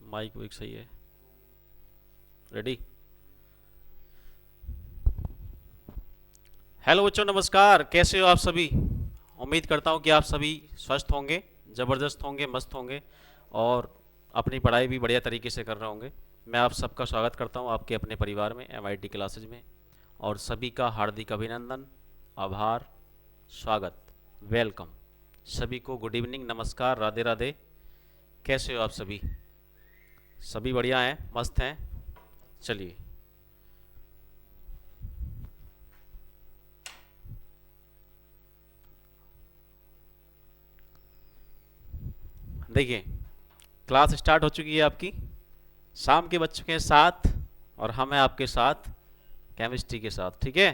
Mic वाइक सही है। रेडी। हेलो बच्चों, नमस्कार। कैसे हो आप सभी? उम्मीद करता हूँ कि आप सभी स्वस्थ होंगे, ज़बरदस्त होंगे, मस्त होंगे और अपनी पढ़ाई भी बढ़िया तरीके से कर रहे होंगे। मैं आप सबका स्वागत करता हूँ आपके अपने परिवार में, एमआईटी क्लासेज में। और सभी का हार्दिक अभिनंदन, आभार, स्वागत, वेलकम। सभी को गुड इवनिंग, नमस्कार, राधे राधे। कैसे हो आप सभी? सभी बढ़िया हैं, मस्त हैं। चलिए, देखिए, क्लास स्टार्ट हो चुकी है आपकी। शाम के बज चुके हैं 7 और हम हैं आपके साथ केमिस्ट्री के साथ। ठीक है,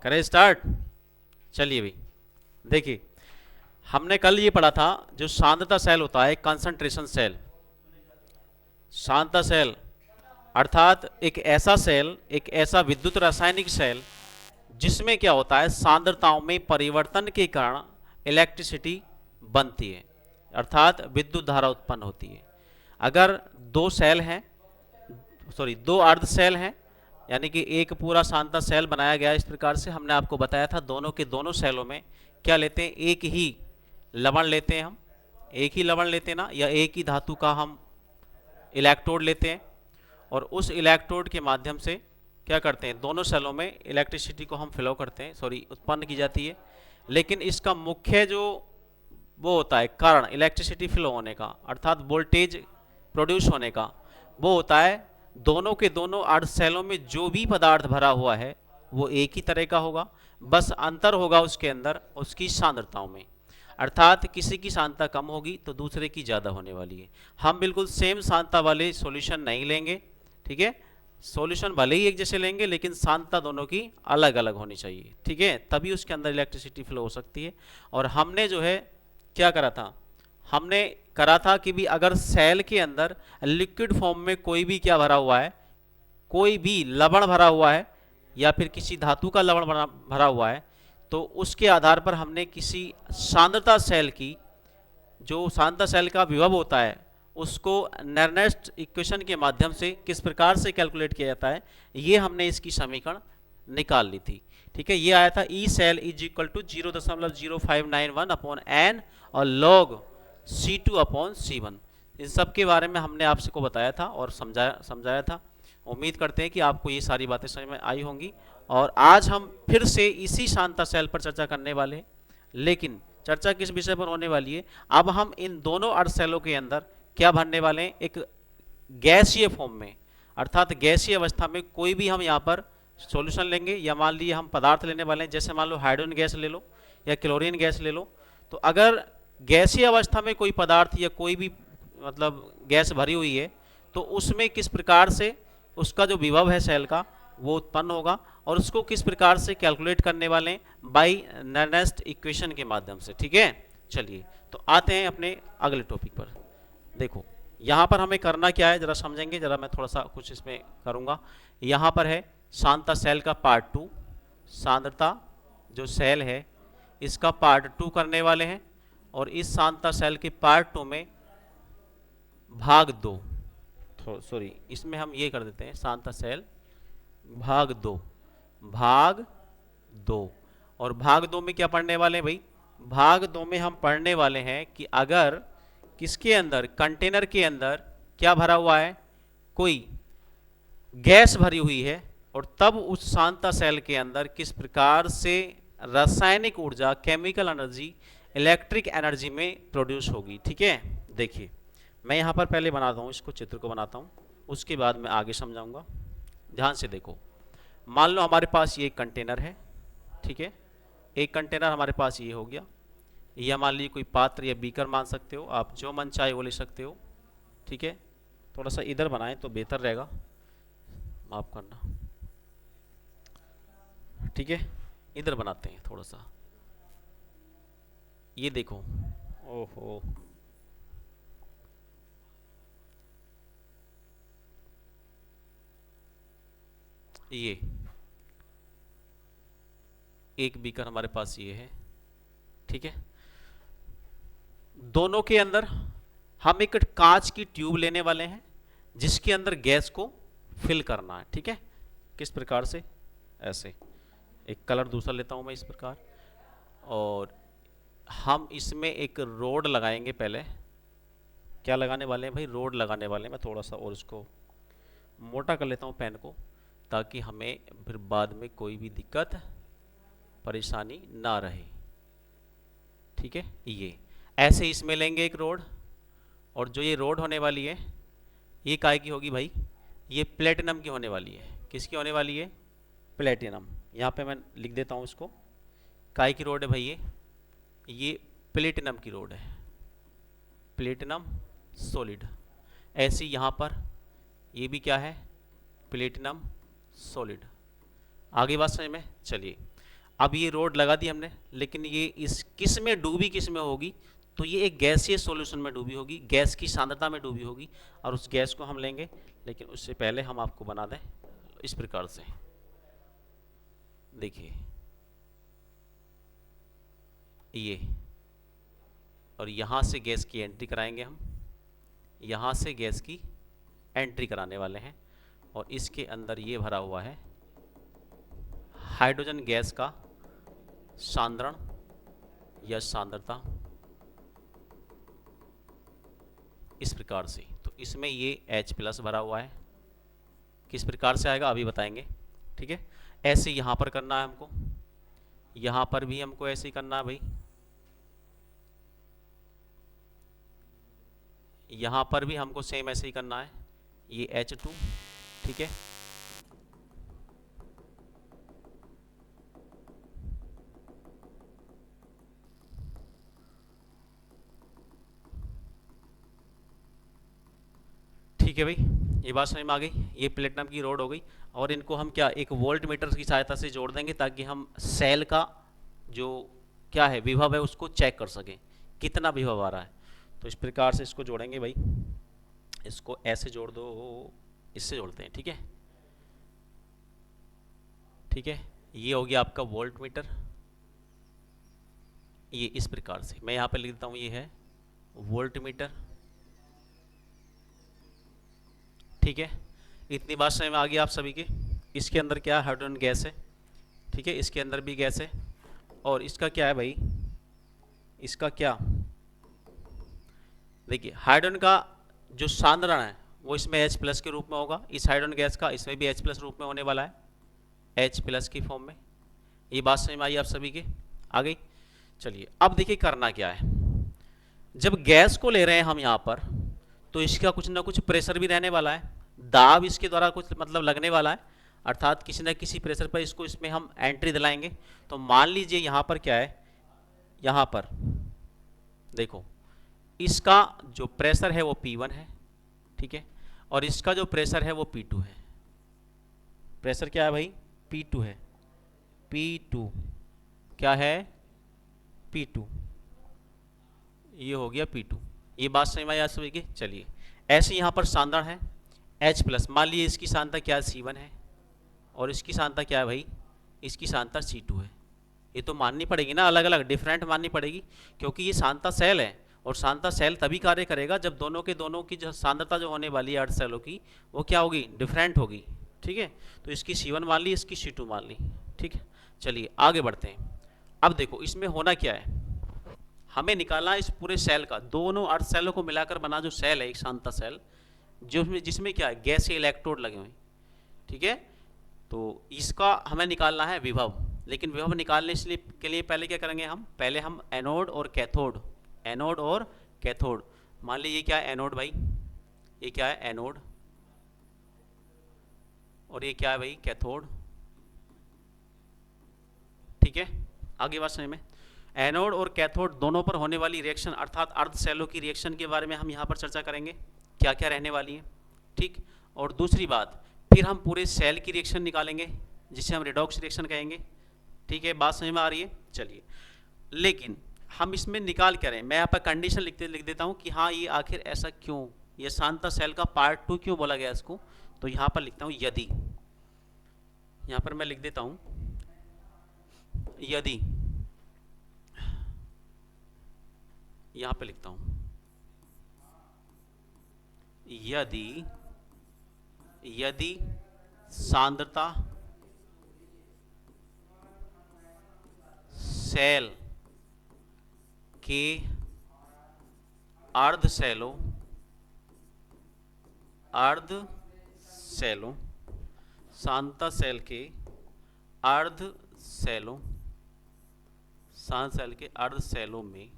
करें स्टार्ट। चलिए भाई, देखिए, हमने कल ये पढ़ा था, जो सांद्रता सेल होता है, कंसंट्रेशन सेल। सांद्रता सेल अर्थात एक ऐसा सेल, एक ऐसा विद्युत रासायनिक सेल जिसमें क्या होता है, सांद्रताओं में परिवर्तन के कारण इलेक्ट्रिसिटी बनती है, अर्थात विद्युत धारा उत्पन्न होती है। अगर दो सेल हैं, सॉरी, दो अर्ध सेल हैं, यानी कि एक पूरा सांता सेल बनाया गया है। इस प्रकार से हमने आपको बताया था, दोनों के दोनों सेलों में क्या लेते हैं, एक ही लवण लेते हैं हम, एक ही लवण लेते हैं ना, या एक ही धातु का हम इलेक्ट्रोड लेते हैं और उस इलेक्ट्रोड के माध्यम से क्या करते हैं, दोनों सेलों में इलेक्ट्रिसिटी को हम फ्लो करते हैं, सॉरी, उत्पन्न की जाती है। लेकिन इसका मुख्य जो वो होता है कारण इलेक्ट्रिसिटी फ्लो होने का, अर्थात वोल्टेज प्रोड्यूस होने का, वो होता है दोनों के दोनों अर्ध सेलों में जो भी पदार्थ भरा हुआ है वो एक ही तरह का होगा, बस अंतर होगा उसके अंदर उसकी सांद्रताओं में। अर्थात किसी की सांद्रता कम होगी तो दूसरे की ज़्यादा होने वाली है। हम बिल्कुल सेम सांद्रता वाले सॉल्यूशन नहीं लेंगे, ठीक है। सॉल्यूशन भले ही एक जैसे लेंगे लेकिन सांद्रता दोनों की अलग अलग होनी चाहिए, ठीक है, तभी उसके अंदर इलेक्ट्रिसिटी फ्लो हो सकती है। और हमने जो है क्या करा था, हमने करा था कि भी अगर सेल के अंदर लिक्विड फॉर्म में कोई भी क्या भरा हुआ है, कोई भी लवण भरा हुआ है या फिर किसी धातु का लवण भरा हुआ है, तो उसके आधार पर हमने किसी सांद्रता सेल की, जो सांद्रता सेल का विभव होता है, उसको नर्नेस्ट इक्वेशन के माध्यम से किस प्रकार से कैलकुलेट किया जाता है, ये हमने इसकी समीकरण निकाल ली थी। ठीक है, ये आया था E cell is equal to 0.0591 upon n और लॉग C2/C1। इन सब के बारे में हमने आपसे को बताया था और समझाया समझाया था। उम्मीद करते हैं कि आपको ये सारी बातें समझ में आई होंगी। और आज हम फिर से इसी सांद्रता सेल पर चर्चा करने वाले हैं, लेकिन चर्चा किस विषय पर होने वाली है, अब हम इन दोनों अर्ध सेलों के अंदर क्या भरने वाले हैं, एक गैसीय फॉर्म में, अर्थात गैसीय अवस्था में कोई भी हम यहाँ पर सॉल्यूशन लेंगे, या मान लीजिए हम पदार्थ लेने वाले हैं, जैसे मान लो हाइड्रोजन गैस ले लो या क्लोरीन गैस ले लो। तो अगर गैसीय अवस्था में कोई पदार्थ या कोई भी मतलब गैस भरी हुई है, तो उसमें किस प्रकार से उसका जो विभव है सेल का वो उत्पन्न होगा, और उसको किस प्रकार से कैलकुलेट करने वाले हैं, बाई नर्नेस्ट इक्वेशन के माध्यम से। ठीक है, चलिए तो आते हैं अपने अगले टॉपिक पर। देखो, यहाँ पर हमें करना क्या है, जरा समझेंगे, जरा मैं थोड़ा सा कुछ इसमें करूँगा। यहाँ पर है सांद्रता सेल का पार्ट 2, सांद्रता जो सेल है इसका पार्ट 2 करने वाले हैं। और इस सांद्रता सेल के पार्ट 2 में भाग 2, सॉरी, इसमें हम ये कर देते हैं सांद्रता सेल भाग 2, भाग 2। और भाग 2 में क्या पढ़ने वाले हैं भाई, भाग 2 में हम पढ़ने वाले हैं कि अगर किसके अंदर, कंटेनर के अंदर क्या भरा हुआ है, कोई गैस भरी हुई है, और तब उस सांद्रता सेल के अंदर किस प्रकार से रासायनिक ऊर्जा, केमिकल एनर्जी, इलेक्ट्रिक एनर्जी में प्रोड्यूस होगी। ठीक है, देखिए, मैं यहाँ पर पहले बनाता हूँ, इसको चित्र को बनाता हूँ, उसके बाद मैं आगे समझाऊंगा। ध्यान से देखो, मान लो हमारे पास ये एक कंटेनर है, ठीक है, एक कंटेनर हमारे पास ये हो गया, या मान लीजिए कोई पात्र या बीकर मान सकते हो आप, जो मन चाहे वो ले सकते हो। ठीक है, थोड़ा सा इधर बनाएं तो बेहतर रहेगा, माफ करना। ठीक है, इधर बनाते हैं थोड़ा सा, ये देखो, ओहो, ये एक बीकर हमारे पास ये है। ठीक है, दोनों के अंदर हम एक कांच की ट्यूब लेने वाले हैं जिसके अंदर गैस को फिल करना है। ठीक है, किस प्रकार से, ऐसे एक कलर दूसरा लेता हूं मैं इस प्रकार, और हम इसमें एक रोड लगाएंगे। पहले क्या लगाने वाले हैं भाई, रोड लगाने वाले हैं। मैं थोड़ा सा और इसको मोटा कर लेता हूं पेन को, ताकि हमें फिर बाद में कोई भी दिक्कत परेशानी ना रहे। ठीक है, ये ऐसे इसमें लेंगे एक रोड, और जो ये रोड होने वाली है ये काय की होगी भाई, ये प्लेटिनम की होने वाली है। किसकी होने वाली है, प्लेटिनम। यहाँ पे मैं लिख देता हूँ इसको, काय की रोड है भाई ये प्लेटिनम की रोड है, प्लेटिनम सॉलिड। ऐसी यहाँ पर ये भी क्या है, प्लेटिनम सॉलिड। आगे बात समझ में, चलिए अब ये रोड लगा दी हमने, लेकिन ये इस किस में डूबी, किस में होगी, तो ये एक गैसीय सॉल्यूशन में डूबी होगी, गैस की सांद्रता में डूबी होगी, और उस गैस को हम लेंगे। लेकिन उससे पहले हम आपको बना दें इस प्रकार से, देखिए ये, और यहाँ से गैस की एंट्री कराएंगे हम, यहाँ से गैस की एंट्री कराने वाले हैं, और इसके अंदर ये भरा हुआ है हाइड्रोजन गैस का सांद्रण या सांद्रता, इस प्रकार से। तो इसमें ये H+ भरा हुआ है, किस प्रकार से आएगा अभी बताएंगे। ठीक है, ऐसे यहाँ पर करना है हमको, यहाँ पर भी हमको ऐसे ही करना है भाई, यहाँ पर भी हमको सेम ऐसे ही करना है, ये H2। ठीक है, ठीक है भाई, ये बात समझ में आ गई। ये प्लेटिनम की रोड हो गई, और इनको हम क्या, एक वोल्ट मीटर की सहायता से जोड़ देंगे, ताकि हम सेल का जो क्या है विभव है उसको चेक कर सकें, कितना विभव आ रहा है। तो इस प्रकार से इसको जोड़ेंगे भाई, इसको ऐसे जोड़ दो, इससे जोड़ते हैं। ठीक है, ठीक है, ये हो गया आपका वोल्ट मीटर। ये इस प्रकार से मैं यहाँ पे लिख देता हूँ, ये है वोल्ट मीटर। ठीक है, इतनी बात समझ में आ गई आप सभी की। इसके अंदर क्या है, हाइड्रोजन गैस है। ठीक है, इसके अंदर भी गैस है, और इसका क्या है भाई, इसका क्या, देखिए हाइड्रोजन का जो सांद्रण है वो इसमें H+ के रूप में होगा, इस हाइड्रोजन गैस का इसमें भी H+ रूप में होने वाला है, H+ की फॉर्म में। ये बात समझ में आई आप सभी की, आ गई। चलिए अब देखिए करना क्या है, जब गैस को ले रहे हैं हम यहाँ पर, तो इसका कुछ ना कुछ प्रेशर भी रहने वाला है, दाब इसके द्वारा कुछ मतलब लगने वाला है, अर्थात किसी न किसी प्रेशर पर इसको इसमें हम एंट्री दिलाएंगे। तो मान लीजिए यहाँ पर क्या है, यहाँ पर देखो इसका जो प्रेशर है वो P1 है। ठीक है, और इसका जो प्रेशर है वो P2 है। प्रेशर क्या है भाई, P2 है, P2 क्या है, P2, ये हो गया P2। ये बात समझ में आई सभी की। चलिए ऐसे यहाँ पर सांद्रण है H+, मान लीजिए इसकी सांद्रता क्या है, C1 है, और इसकी सांद्रता क्या है भाई, इसकी सांद्रता C2 है। ये तो माननी पड़ेगी ना, अलग अलग डिफरेंट माननी पड़ेगी, क्योंकि ये सांद्रता सेल है, और सांद्रता सेल तभी कार्य करेगा जब दोनों के दोनों की जो सांद्रता जो होने वाली है अर्ध सेलों की, वो क्या होगी, डिफरेंट होगी। ठीक है, तो इसकी C1 मान ली, इसकी C2 मान ली। ठीक है, चलिए आगे बढ़ते हैं। अब देखो इसमें होना क्या है, हमें निकालना है इस पूरे सेल का, दोनों अर्ध सेलों को मिलाकर बना जो सेल है एक सांद्रता सेल, जो जिसमें क्या है, गैसीय इलेक्ट्रोड लगे हुए। ठीक है, तो इसका हमें निकालना है विभव, लेकिन विभव निकालने के लिए पहले क्या करेंगे हम, पहले हम एनोड और कैथोड, एनोड और कैथोड, मान लीजिए क्या है एनोड भाई, ये क्या है एनोड, और ये क्या है भाई कैथोड। ठीक है, आगे बात समझ में, एनोड और कैथोड दोनों पर होने वाली रिएक्शन अर्थात अर्ध सेलों की रिएक्शन के बारे में हम यहाँ पर चर्चा करेंगे, क्या क्या रहने वाली है। ठीक, और दूसरी बात फिर हम पूरे सेल की रिएक्शन निकालेंगे जिसे हम रिडॉक्स रिएक्शन कहेंगे। ठीक है, बात समझ में आ रही है। चलिए, लेकिन हम इसमें निकाल क्या रहे हैं, मैं यहाँ पर कंडीशन लिख देता हूँ कि हाँ ये आखिर ऐसा क्यों, ये सांद्रता सेल का पार्ट 2 क्यों बोला गया इसको। तो यहाँ पर लिखता हूँ यदि, यहाँ पर मैं लिख देता हूँ यदि, यहाँ पे लिखता हूँ यदि यदि सांद्रता सेल के अर्ध सेलों सांद्रता सेल के अर्ध सेलों अर्ध सेलों में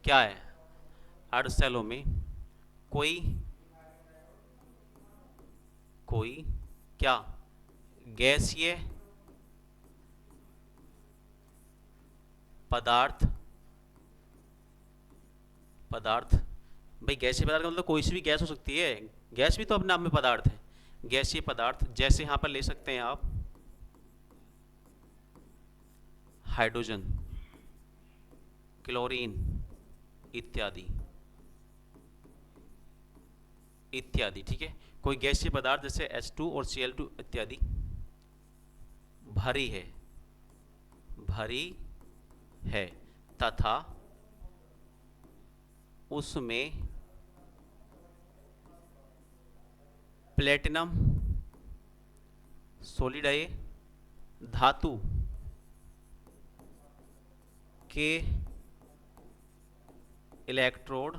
क्या है, अर्ध सेलों में कोई क्या गैसीय पदार्थ भाई गैसीय पदार्थ का मतलब कोई सी भी गैस हो सकती है, गैस भी तो अपने आप में पदार्थ है। गैसीय पदार्थ जैसे यहां पर ले सकते हैं आप हाइड्रोजन, क्लोरीन इत्यादि, ठीक है। कोई गैसीय पदार्थ जैसे H2 और Cl2 इत्यादि भरी है तथा उसमें प्लेटिनम सोलिडाई धातु के इलेक्ट्रोड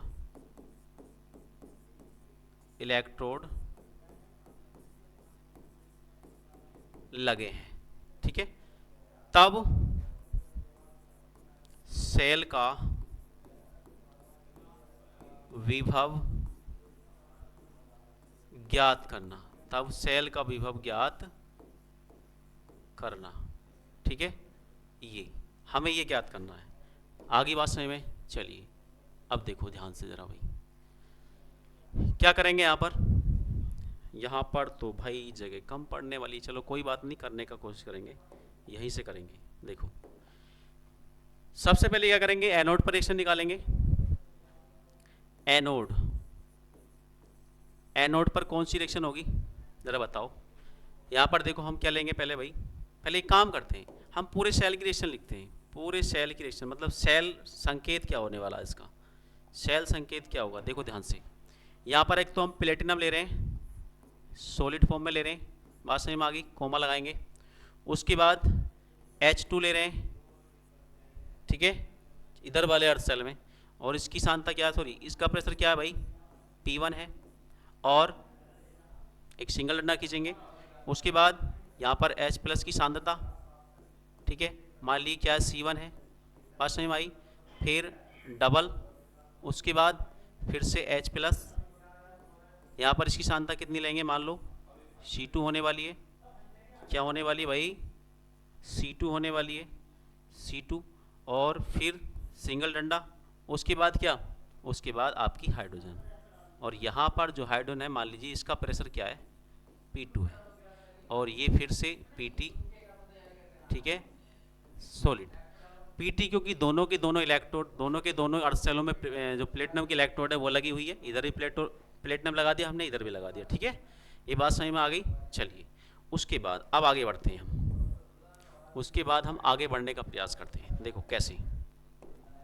लगे हैं, ठीक है। तब सेल का विभव ज्ञात करना, ठीक है। ये हमें ये ज्ञात करना है। आगे बात समझ में, चलिए अब देखो ध्यान से जरा भाई क्या करेंगे यहाँ पर तो भाई जगह कम पड़ने वाली, चलो कोई बात नहीं, करने का कोशिश करेंगे, यहीं से करेंगे। देखो सबसे पहले क्या करेंगे, एनोड पर रिएक्शन निकालेंगे। एनोड पर कौन सी रिएक्शन होगी जरा बताओ। यहाँ पर देखो हम क्या लेंगे, पहले एक काम करते हैं, हम पूरे सेल की रिएक्शन लिखते हैं। पूरे सेल की रिएक्शन मतलब सेल संकेत क्या होने वाला है इसका, सेल संकेत क्या होगा, देखो ध्यान से। यहाँ पर एक तो हम प्लेटिनम ले रहे हैं, सॉलिड फॉर्म में ले रहे हैं, बात समझ में आ गई, कोमा लगाएंगे। उसके बाद H2 ले रहे हैं, ठीक है, इधर वाले अर्ध सेल में, और इसकी सांद्रता क्या है, सॉरी इसका प्रेशर क्या है भाई, P1 है, और एक सिंगल डंडा खींचेंगे। उसके बाद यहाँ पर H+ की सांद्रता, ठीक है, मान ली क्या है C1 है, बात समझ में आई। फिर डबल, उसके बाद फिर से H+, यहाँ पर इसकी सांद्रता कितनी लेंगे, मान लो C2 होने वाली है, क्या होने वाली है भाई, C2 होने वाली है, C2, और फिर सिंगल डंडा। उसके बाद क्या, उसके बाद आपकी हाइड्रोजन, और यहाँ पर जो हाइड्रोजन है मान लीजिए इसका प्रेशर क्या है, P2 है, और ये फिर से Pt, ठीक है, सॉलिड Pt, क्योंकि दोनों के दोनों इलेक्ट्रोड, दोनों के दोनों अर्ध सेलों में जो प्लेटिनम की इलेक्ट्रोड है वो लगी हुई है, इधर भी प्लेटिनम लगा दिया हमने, इधर भी लगा दिया, ठीक है। ये बात समझ में आ गई। चलिए उसके बाद अब आगे बढ़ते हैं हम, उसके बाद हम आगे बढ़ने का प्रयास करते हैं। देखो कैसे,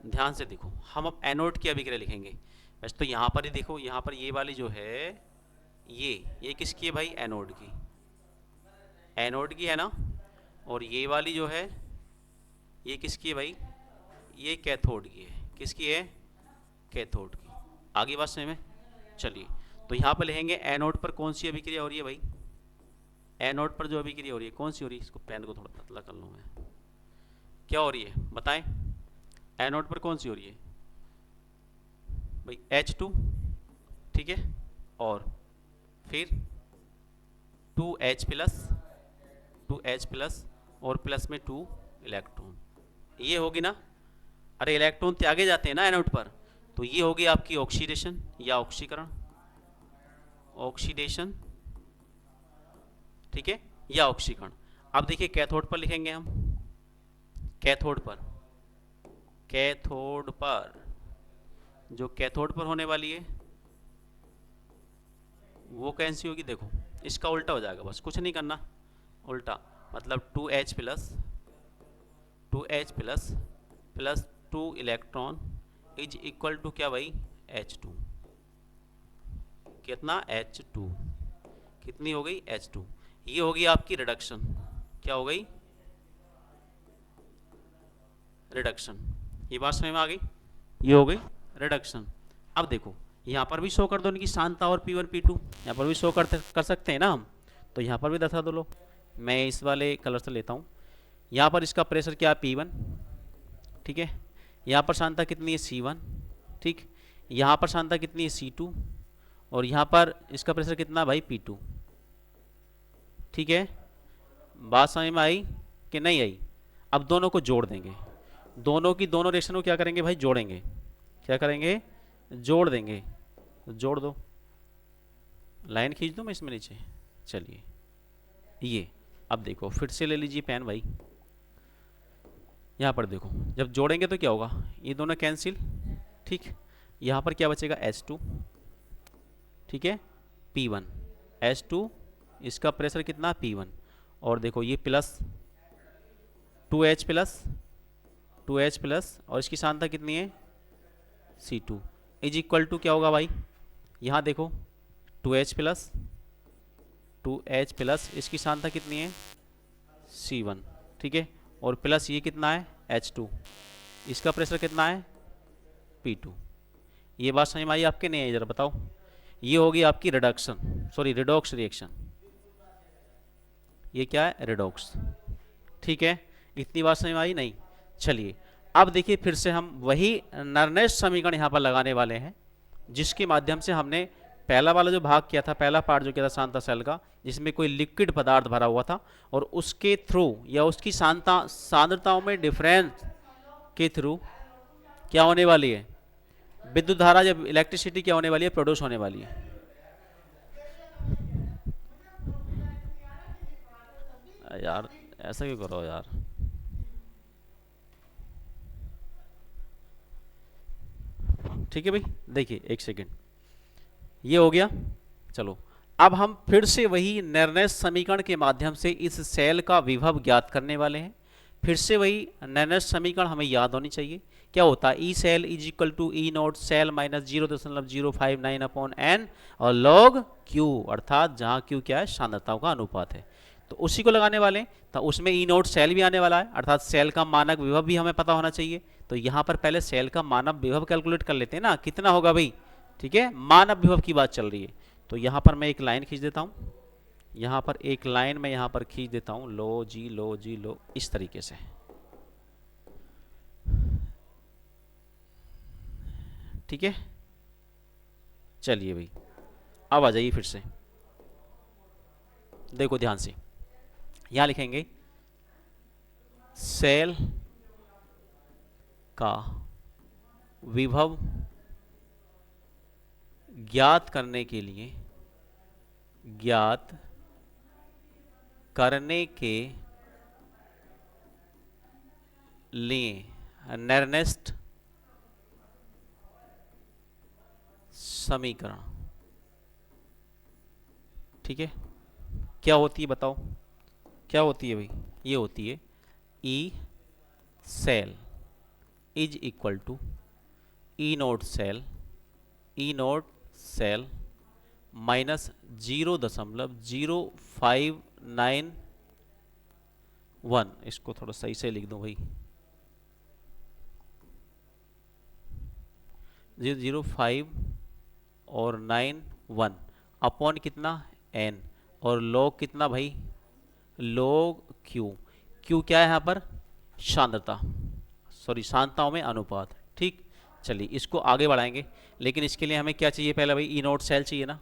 ध्यान से देखो, हम अब एनोड की अभिक्रिया लिखेंगे। वैसे तो यहाँ पर ही देखो, यहाँ पर ये वाली जो है ये किसकी है भाई, एनोड की है ना, और ये वाली जो है ये किसकी है भाई, ये कैथोड की है, किसकी है, कैथोड की। आगे बात समझ में, चलिए तो यहाँ पर लिखेंगे एनोड पर कौन सी अभिक्रिया हो रही है भाई, एनोड पर जो अभिक्रिया हो रही है कौन सी हो रही है, इसको पेन को थोड़ा पतला कर लूँ मैं, क्या हो रही है बताएं, एनोड पर कौन सी हो रही है भाई, H2, ठीक है, और फिर 2H+, और प्लस में 2 इलेक्ट्रॉन, ये होगी ना। अरे इलेक्ट्रॉन त्यागे जाते हैं ना एनोड पर, तो ये होगी आपकी ऑक्सीडेशन या ऑक्सीडेशन, ठीक है, या ऑक्सीकरण। अब देखिए कैथोड पर लिखेंगे हम, कैथोड पर जो कैथोड पर होने वाली है वो कैसी होगी, देखो इसका उल्टा हो जाएगा, बस कुछ नहीं करना, उल्टा मतलब 2H+ plus 2 electron is equal to क्या भाई, H2, कितना H2, कितनी हो गई H2। ये होगी आपकी रिडक्शन, क्या हो गई रिडक्शन। ये बात समझ में आ गई, ये हो गई रिडक्शन। अब देखो यहाँ पर भी शो कर दो इनकी सांता और P1 P2, यहाँ पर भी शो कर सकते हैं ना हम, तो यहाँ पर भी दर्शा दो लो। मैं इस वाले कलर से लेता हूँ। यहाँ पर इसका प्रेशर क्या है P1, ठीक है। यहाँ पर सांता कितनी है C1, ठीक। यहाँ पर सांता कितनी है C2, और यहाँ पर इसका प्रेशर कितना भाई P2, ठीक है। बात समझ में आई कि नहीं आई? अब दोनों को जोड़ देंगे, दोनों की दोनों रिएक्शन को क्या करेंगे भाई जोड़ेंगे, क्या करेंगे जोड़ देंगे। तो जोड़ दो, लाइन खींच दूँ मैं इसमें नीचे, चलिए ये। अब देखो फिर से ले लीजिए पेन भाई, यहाँ पर देखो जब जोड़ेंगे तो क्या होगा, ये दोनों कैंसिल, ठीक। यहाँ पर क्या बचेगा H2, ठीक है, P1 H2, इसका प्रेशर कितना P1, और देखो ये प्लस 2H प्लस और इसकी सांता कितनी है C2 इज इक्वल टू क्या होगा भाई, यहाँ देखो 2H प्लस इसकी सांता कितनी है C1, ठीक है, और प्लस ये कितना है H2, इसका प्रेशर कितना है P2। ये बात समझ में आई आपके, नहीं है जरा बताओ। ये होगी आपकी रिडक्शन, सॉरी रिडॉक्स रिएक्शन, ये क्या है रिडॉक्स, ठीक है। इतनी बात समझ में आई नहीं? चलिए अब देखिए फिर से हम वही नर्नेस्ट समीकरण यहाँ पर लगाने वाले हैं, जिसके माध्यम से हमने पहला वाला जो भाग किया था, पहला पार्ट जो किया था सांता सेल का, जिसमें कोई लिक्विड पदार्थ भरा हुआ था, और उसके थ्रू या उसकी सांद्रताओं में डिफरेंस के थ्रू क्या होने वाली है, विद्युत धारा, जब इलेक्ट्रिसिटी क्या होने वाली है प्रोड्यूस होने वाली है। यार ऐसा क्यों करो यार, ठीक है भाई। देखिए एक सेकेंड, ये हो गया। चलो अब हम फिर से वही निर्णय समीकरण के माध्यम से इस सेल का विभव ज्ञात करने वाले हैं। फिर से वही निर्णय समीकरण हमें याद होनी चाहिए, क्या होता है, E cell is equal to E naught cell minus 0.059 upon n और लॉग क्यू, अर्थात जहाँ क्यू क्या है सांद्रताओं का अनुपात है, तो उसी को लगाने वाले हैं। तो उसमें ई नोट सेल भी आने वाला है, अर्थात सेल का मानक विभव भी हमें पता होना चाहिए। तो यहाँ पर पहले सेल का मानक विभव कैलकुलेट कर लेते हैं ना, कितना होगा भाई, ठीक है, मानक विभव की बात चल रही है। तो यहाँ पर मैं एक लाइन खींच देता हूँ, यहाँ पर एक लाइन मैं यहाँ पर खींच देता हूँ, लो जी लो जी लो, इस तरीके से, ठीक है। चलिए भाई अब आ जाइए फिर से, देखो ध्यान से, यहाँ लिखेंगे सेल का विभव ज्ञात करने के लिए नर्नेस्ट समीकरण, ठीक है। क्या होती है बताओ, क्या होती है भाई, ये होती है E cell is equal to E naught cell minus 0.0591, इसको थोड़ा सही से लिख दूं भाई, 0.05 और 91 अपॉन कितना n, और log कितना भाई, log q, q क्या है यहाँ पर सांद्रता, सॉरी सांद्रताओं में अनुपात, ठीक। चलिए इसको आगे बढ़ाएंगे, लेकिन इसके लिए हमें क्या चाहिए पहले भाई, ई नोट सेल चाहिए ना।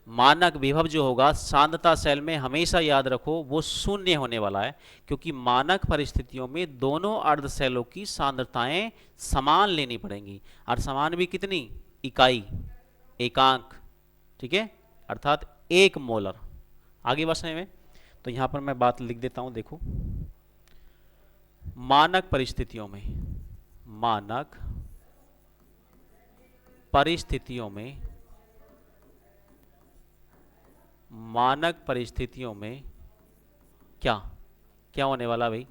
मानक विभव जो होगा सांद्रता सेल में हमेशा याद रखो वो शून्य होने वाला है, क्योंकि मानक परिस्थितियों में दोनों अर्ध सेलों की सांद्रताएं समान लेनी पड़ेंगी, और समान भी कितनी, इकाई, एकांक, ठीक है, अर्थात 1 मोलर। आगे बढ़ने में तो यहां पर मैं बात लिख देता हूं, देखो मानक परिस्थितियों में क्या क्या होने वाला भाई,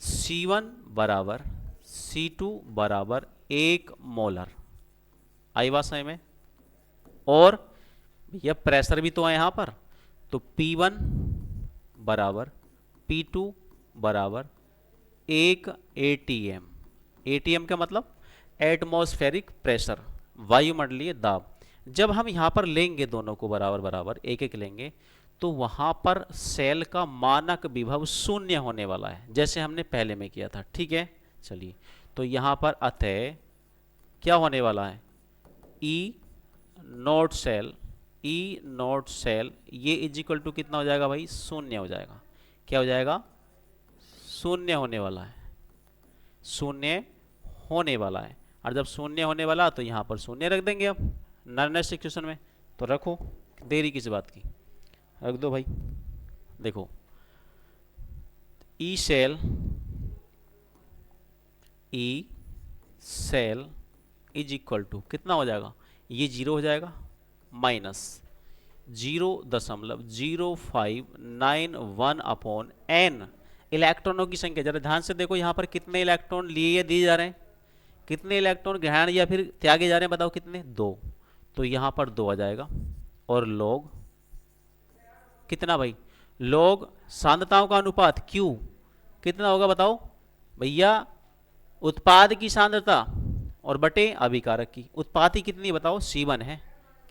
C1 बराबर C2 बराबर 1 मोलर, आई बात समझ में, और भैया प्रेशर भी तो है यहाँ पर, तो P1 बराबर P2 बराबर 1 ATM। ATM का मतलब एटमॉस्फेरिक प्रेशर, वायुमंडलीय दाब। जब हम यहाँ पर लेंगे दोनों को बराबर बराबर एक एक लेंगे, तो वहाँ पर सेल का मानक विभव शून्य होने वाला है, जैसे हमने पहले में किया था। ठीक है, चलिए, तो यहाँ पर अतः क्या होने वाला है, E naught cell, E naught cell ये इज इक्वल टू कितना हो जाएगा भाई, शून्य हो जाएगा। क्या हो जाएगा, शून्य होने वाला है, शून्य होने वाला है। और जब शून्य होने वाला तो यहाँ पर शून्य रख देंगे अब नरनेस इक्वेशन में। तो रखो, देरी किस बात की, रख दो भाई। देखो E cell is equal to कितना हो जाएगा, ये जीरो हो जाएगा माइनस 0.0591 अपॉन एन इलेक्ट्रॉनों की संख्या। जरा ध्यान से देखो यहाँ पर कितने इलेक्ट्रॉन लिए या दिए जा रहे हैं, कितने इलेक्ट्रॉन ग्रहण या फिर त्यागे जा रहे हैं, बताओ कितने, 2। तो यहाँ पर 2 आ जाएगा। और लॉग कितना भाई, लॉग सांद्रताओं का अनुपात Q कितना होगा बताओ भैया, उत्पाद की सांद्रता और बटे अभिकारक की। उत्पाद की कितनी बताओ, C1 है,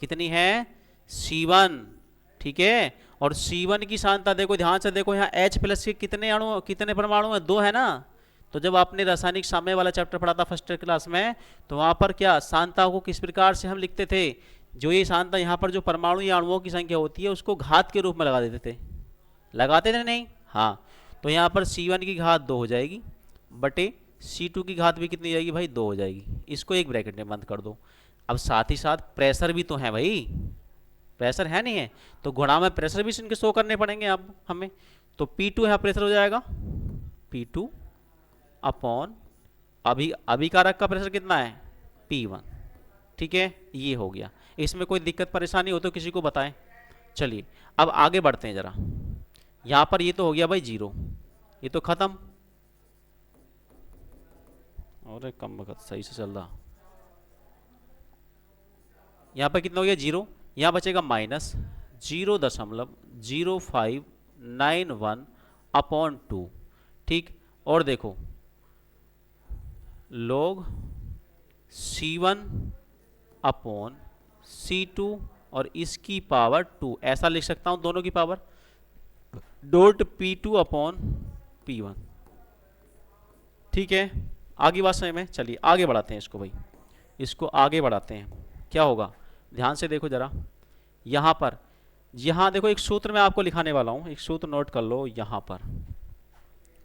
कितनी है, C1। ठीक है, और C1 की सांद्रता देखो, ध्यान से देखो, यहाँ H प्लस के कितने अणु, कितने परमाणु है, 2 है ना। तो जब आपने रासायनिक साम्य वाला चैप्टर पढ़ा था फर्स्ट क्लास में, तो वहाँ पर क्या सांद्रता को किस प्रकार से हम लिखते थे, जो ये सांद्रता यहाँ पर जो परमाणु या अणुओं की संख्या होती है उसको घात के रूप में लगा देते थे, लगाते थे नहीं, हाँ। तो यहाँ पर C1 की घात 2 हो जाएगी, बटे C2 की घात भी कितनी जाएगी भाई, 2 हो जाएगी। इसको एक ब्रैकेट में बंद कर दो। अब साथ ही साथ प्रेशर भी तो है भाई, प्रेशर है नहीं है, तो गुणा में प्रेशर भी इनके शो करने पड़ेंगे अब हमें। तो P2 यहाँ प्रेशर हो जाएगा, P2 अपॉन अभिकारक का प्रेशर कितना है, P1। ठीक है, ये हो गया। इसमें कोई दिक्कत परेशानी हो तो किसी को बताएं। चलिए अब आगे बढ़ते हैं जरा। यहाँ पर ये तो हो गया भाई 0, ये तो खत्म। और कम वक्त सही से चल रहा, यहाँ पर कितना हो गया 0, यहाँ बचेगा माइनस 0.0591 अपॉन 2। ठीक, और देखो log C1 अपॉन C2 और इसकी पावर 2, ऐसा लिख सकता हूँ दोनों की power, dot P2 upon P1। ठीक है, आगे बात समझ में। चलिए आगे बढ़ाते हैं इसको भाई, इसको आगे बढ़ाते हैं। क्या होगा, ध्यान से देखो जरा, यहाँ पर, यहाँ देखो एक सूत्र मैं आपको लिखाने वाला हूँ, एक सूत्र नोट कर लो। यहाँ पर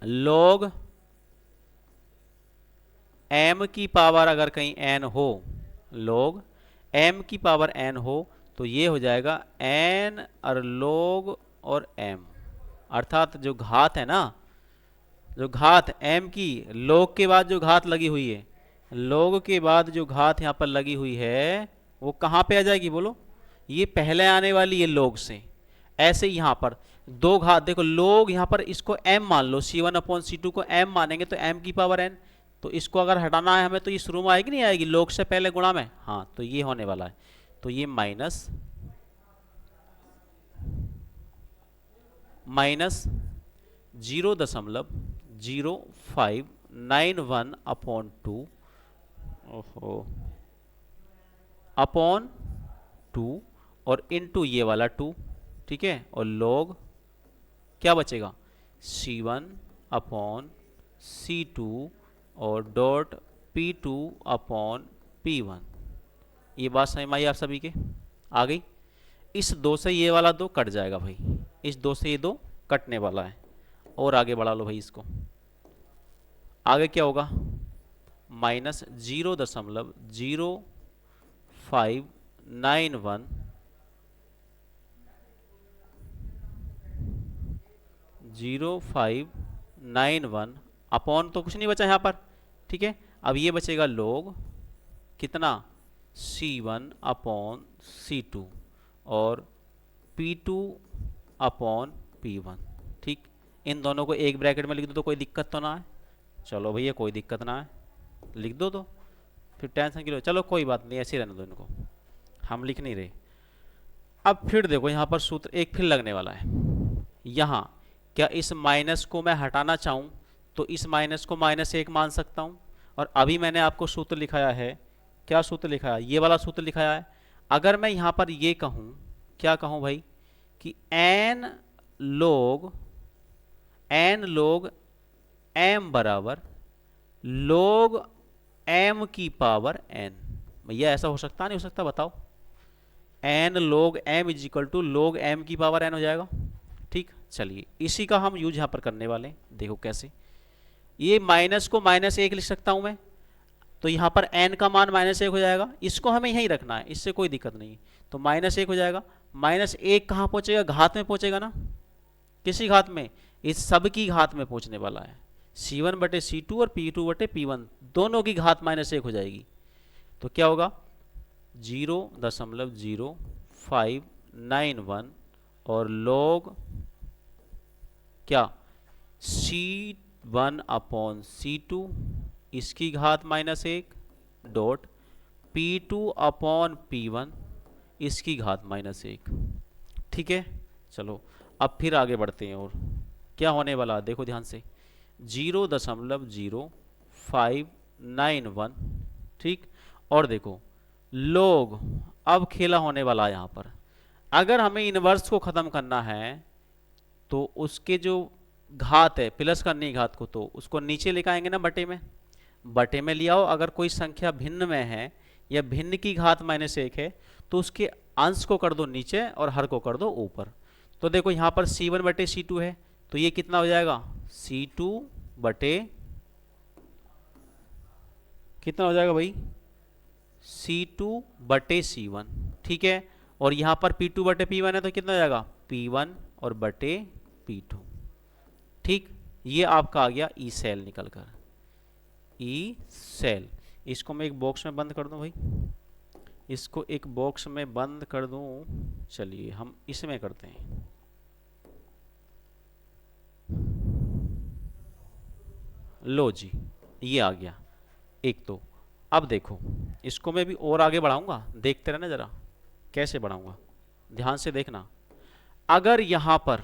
log m की पावर अगर कहीं n हो, log m की पावर n हो, तो ये हो जाएगा n और log और m, अर्थात जो घात है ना, जो घात m की, log के बाद जो घात लगी हुई है, log के बाद जो घात यहाँ पर लगी हुई है वो कहाँ पे आ जाएगी बोलो, ये पहले आने वाली है log से। ऐसे ही यहाँ पर दो घात देखो, log यहाँ पर इसको m मान लो, C1 अपॉन C2 को m मानेंगे तो m की पावर n, तो इसको अगर हटाना है हमें तो ये शुरू में आएगी नहीं आएगी, log से पहले गुणा में, हाँ, तो ये होने वाला है। तो ये माइनस 0.0591 अपॉन 2, ओहो, अपॉन 2 और इनटू ये वाला 2। ठीक है, और log क्या बचेगा, C1 अपॉन C2 और डॉट P2 अपॉन P1। ये बात समझ में आई आप सभी के, आ गई। इस 2 से ये वाला 2 कट जाएगा भाई, इस 2 से ये 2 कटने वाला है। और आगे बढ़ा लो भाई इसको, आगे क्या होगा, माइनस 0.0591 अपॉन, तो कुछ नहीं बचा यहाँ पर। ठीक है, अब ये बचेगा log कितना, C1 अपॉन C2 और P2 अपॉन P1। ठीक, इन दोनों को एक ब्रैकेट में लिख दो तो कोई दिक्कत तो ना है। चलो भैया कोई दिक्कत ना है, लिख दो तो फिर टेंशन की लो, चलो कोई बात नहीं, ऐसे रहने दो इनको, हम लिख नहीं रहे। अब फिर देखो यहाँ पर सूत्र एक फिर लगने वाला है। यहाँ क्या इस माइनस को मैं हटाना चाहूँ तो इस माइनस को -1 मान सकता हूँ। और अभी मैंने आपको सूत्र लिखाया है, क्या सूत्र लिखाया है, ये वाला सूत्र लिखाया है। अगर मैं यहाँ पर ये कहूँ, क्या कहूँ भाई, कि n log m बराबर log m की पावर n। भैया ऐसा हो सकता नहीं हो सकता, बताओ। n log m is equal to log m की पावर n हो जाएगा। ठीक, चलिए इसी का हम यूज यहाँ पर करने वाले हैं। देखो कैसे, ये माइनस को -1 लिख सकता हूँ मैं, तो यहाँ पर n का मान -1 हो जाएगा। इसको हमें यहीं रखना है, इससे कोई दिक्कत नहीं। तो -1 हो जाएगा। -1 कहाँ पहुँचेगा, घात में पहुँचेगा ना। किसी घात में, इस सब की घात में पहुँचने वाला है। C1/C2 और P2/P1 दोनों की घात -1 हो जाएगी। तो क्या होगा, 0.0591 और log क्या C1/C2 इसकी घात -1 डॉट P2/P1 इसकी घात -1। ठीक है, चलो अब फिर आगे बढ़ते हैं। और क्या होने वाला है देखो ध्यान से, 0.0591। ठीक, और देखो log, अब खेला होने वाला है यहाँ पर। अगर हमें इनवर्स को ख़त्म करना है तो उसके जो घात है, प्लस करनी है घात को, तो उसको नीचे लेकर आएंगे ना, बटे में ले आओ। अगर कोई संख्या भिन्न में है या भिन्न की घात -1 है तो उसके अंश को कर दो नीचे और हर को कर दो ऊपर। तो देखो यहाँ पर C1/C2 है, तो ये कितना हो जाएगा, C2 बटे कितना हो जाएगा भाई, C2/C1। ठीक है, और यहाँ पर P2/P1 है तो कितना हो जाएगा, P1 और बटे P2। ठीक, ये आपका आ गया ई सेल निकल कर, ई सेल। इसको मैं एक बॉक्स में बंद कर दूं भाई, इसको एक बॉक्स में बंद कर दूं। चलिए हम इसमें करते हैं। लो जी, ये आ गया एक। तो अब देखो इसको मैं भी और आगे बढ़ाऊंगा, देखते रहना जरा कैसे बढ़ाऊंगा, ध्यान से देखना। अगर यहां पर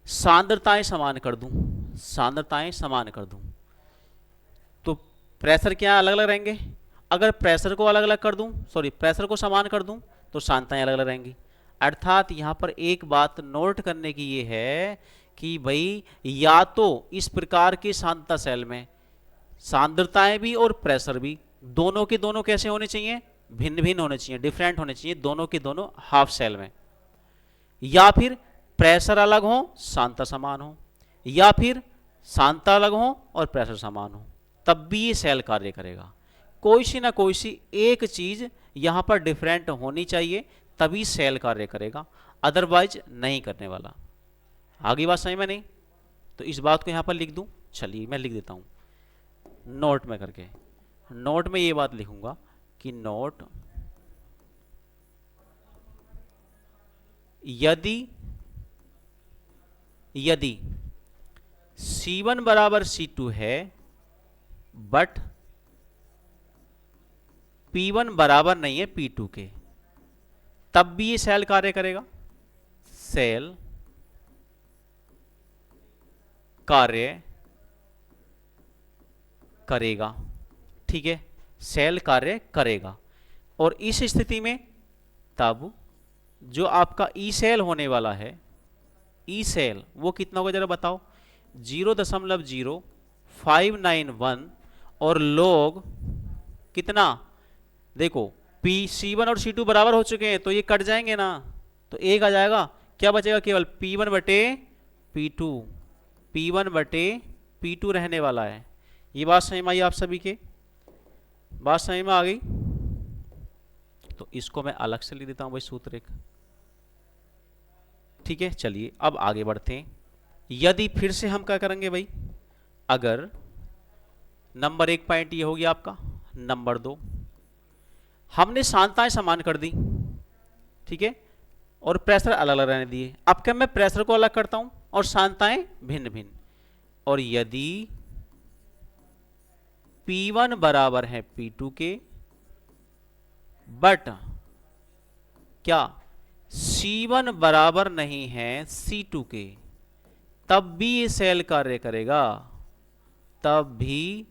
सांद्रताएं समान कर दूं, सांद्रताएं समान कर दूं तो प्रेशर क्या अलग अलग रहेंगे। अगर प्रेशर को अलग अलग कर दूं, सॉरी प्रेशर को समान कर दूं तो सांद्रताएं अलग अलग रहेंगी। अर्थात यहां पर एक बात नोट करने की ये है कि भाई या तो इस प्रकार की सांद्रता सेल में सांद्रताएं भी और प्रेशर भी दोनों के दोनों कैसे होने चाहिए, भिन्न भिन्न होने चाहिए, डिफरेंट होने चाहिए, दोनों के दोनों हाफ सेल में। या फिर प्रेशर अलग हो सांद्रता समान हो, या फिर सांद्रता अलग हो और प्रेशर समान हो, तब भी ये सेल कार्य करेगा। कोई सी ना कोई सी एक चीज यहां पर डिफरेंट होनी चाहिए, तभी सेल कार्य करेगा, अदरवाइज नहीं करने वाला। आगे बात समझ में नहीं, तो इस बात को यहां पर लिख दूं। चलिए मैं लिख देता हूं नोट में करके। नोट में ये बात लिखूंगा कि नोट, यदि C1 बराबर C2 है बट P1 बराबर नहीं है P2 के, तब भी ये सेल कार्य करेगा, सेल कार्य करेगा। ठीक है, सेल कार्य करेगा। और इस स्थिति में तब जो आपका ई सेल होने वाला है, ई सेल वो कितना होगा जरा बताओ, 0.0591 और log कितना, देखो C1 और C2 बराबर हो चुके हैं तो ये कट जाएंगे ना, तो एक आ जाएगा। क्या बचेगा, केवल P1/P2, P1/P2 रहने वाला है। ये बात समझ में आई आप सभी के, बात समझ में आ गई। तो इसको मैं अलग से लिख देता हूं भाई सूत्र एक। ठीक है, चलिए अब आगे बढ़ते हैं। यदि फिर से हम क्या करेंगे भाई, अगर नंबर 1 पॉइंट ये हो गया आपका, नंबर 2 हमने सांद्रताएं समान कर दी, ठीक है, और प्रेशर अलग अलग रहने दिए। अब क्या मैं प्रेशर को अलग करता हूं और सांद्रताएं भिन्न भिन्न। और यदि P1 बराबर है P2 के बट क्या C1 बराबर नहीं है C2 के, तब भी ये सेल कार्य करेगा, तब भी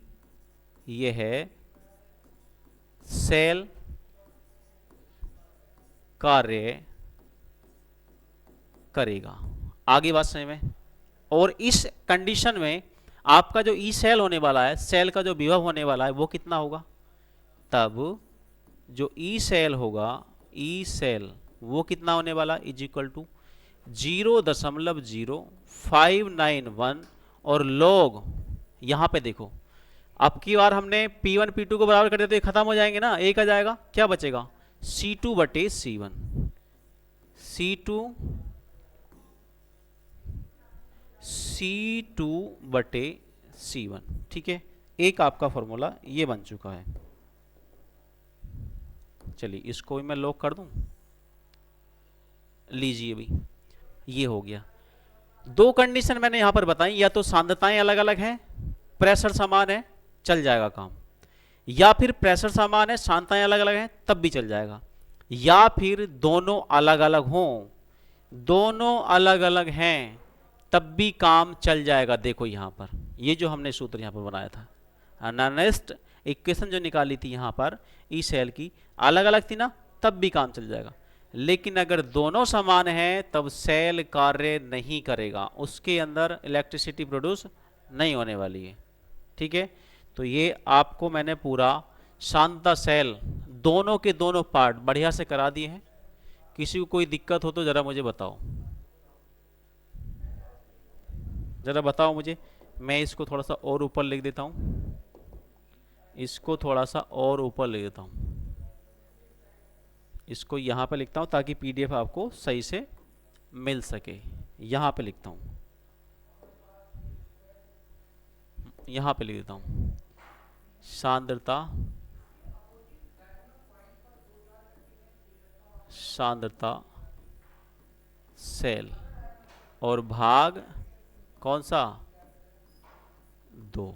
यह सेल कार्य करेगा। आगे बात समझ में। और इस कंडीशन में आपका जो ई सेल होने वाला है, सेल का जो विभव होने वाला है वो कितना होगा, तब जो ई सेल होगा, ई सेल वो कितना होने वाला, इज इक्वल टू 0.0591 और लॉग, यहां पे देखो अब की बार हमने P1 P2 को बराबर कर दिया तो ये खत्म हो जाएंगे ना, एक आ जाएगा, क्या बचेगा C2 बटे C1, C2 बटे C1। ठीक है, एक आपका फॉर्मूला ये बन चुका है। चलिए इसको भी मैं लॉक कर दूं, लीजिए भी ये हो गया। दो कंडीशन मैंने यहां पर बताई, या तो सांद्रताएं अलग अलग हैं, प्रेशर समान है, चल जाएगा काम, या फिर प्रेशर समान है, सांद्रताएं अलग अलग हैं, तब भी चल जाएगा, या फिर दोनों अलग अलग हों, दोनों अलग अलग हैं तब भी काम चल जाएगा। देखो यहां पर ये जो हमने सूत्र यहां पर बनाया था, अननेस्ट इक्वेशन जो निकाली थी यहां पर ई सेल की, अलग अलग थी ना, तब भी काम चल जाएगा। लेकिन अगर दोनों समान हैं तब सेल कार्य नहीं करेगा, उसके अंदर इलेक्ट्रिसिटी प्रोड्यूस नहीं होने वाली है। ठीक है, तो ये आपको मैंने पूरा सांद्रता सेल दोनों के दोनों पार्ट बढ़िया से करा दिए हैं। किसी को कोई दिक्कत हो तो जरा मुझे बताओ, जरा बताओ मुझे। मैं इसको थोड़ा सा और ऊपर लिख देता हूं, इसको थोड़ा सा और ऊपर लिख देता हूं, इसको यहां पे लिखता हूं ताकि पीडीएफ आपको सही से मिल सके। यहां पे लिखता हूं, यहां पे लिख देता हूं, सांद्रता सेल और भाग कौन सा, 2।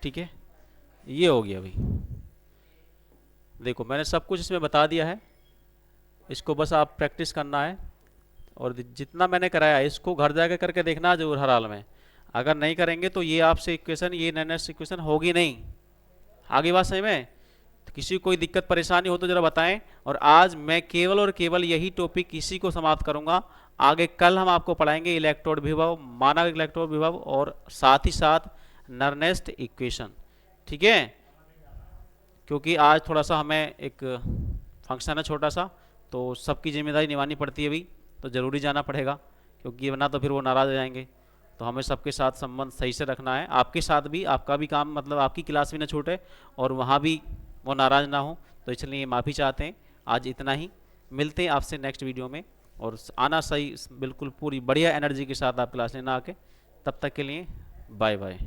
ठीक है, ये हो गया। अभी देखो मैंने सब कुछ इसमें बता दिया है, इसको बस आप प्रैक्टिस करना है, और जितना मैंने कराया है इसको घर जाकर करके देखना जरूर हर हाल में। अगर नहीं करेंगे तो ये आपसे इक्वेशन, ये नेक्स्ट इक्वेशन होगी नहीं। आगे बात सही में, तो किसी को कोई दिक्कत परेशानी हो तो जरा बताएं। और आज मैं केवल और केवल यही टॉपिक इसी को समाप्त करूंगा। आगे कल हम आपको पढ़ाएंगे इलेक्ट्रोड विभव, मानक इलेक्ट्रोड विभव, और साथ ही साथ नर्नेस्ट इक्वेशन। ठीक है, क्योंकि आज थोड़ा सा हमें एक फंक्शन है छोटा सा, तो सबकी जिम्मेदारी निभानी पड़ती है अभी, तो ज़रूरी जाना पड़ेगा, क्योंकि वरना तो फिर वो नाराज़ हो जाएंगे। तो हमें सबके साथ संबंध सही से रखना है, आपके साथ भी, आपका भी काम, मतलब आपकी क्लास भी ना छूटे और वहाँ भी वो नाराज़ ना हो, तो इसलिए माफ़ी चाहते हैं। आज इतना ही, मिलते हैं आपसे नेक्स्ट वीडियो में। और आना सही बिल्कुल पूरी बढ़िया एनर्जी के साथ आप क्लास लेना आके। तब तक के लिए बाय बाय।